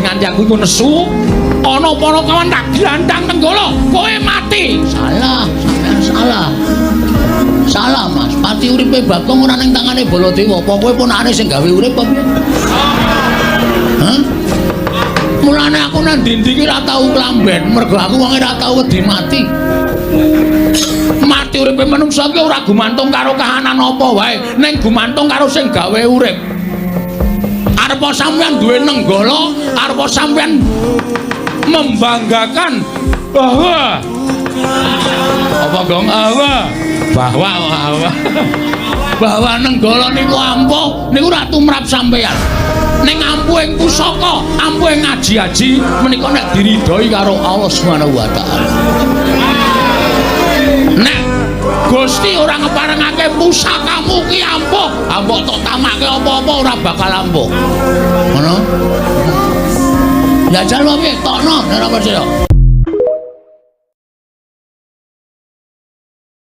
nganti aku iku nesu ana para kawan tak glandang tenggala kowe mati. Salah, sampean salah. Salah Mas, pati uripe Bagong ora ning tangane Baladewa. Apa kowe ponakane sing gawe urip apa piye? Hah? Mulane aku nang ndi-ndi ki ora tau klamben, mergo aku wong ora tau wedi mati. Mati uripe manungsa ki ora gumantung karo kahanan apa wae, ning gumantung karo sing gawe urip. Arepa sampean duwe nenggala, arepa sampean membanggakan bahwa apa gong bahwa nenggala niku ampuh niku ora tumrap sampean. Ning ampuhing pusaka, ampuhing ngaji-aji menika nek diridhoi karo Allah Subhanahu wa taala. Nek Gusti ora ngeparengake pusakamu ki ampuh, mbok tok tamake apa-apa ora bakal ampuh. Ngono? Ya jan wae tokno nek ora percaya.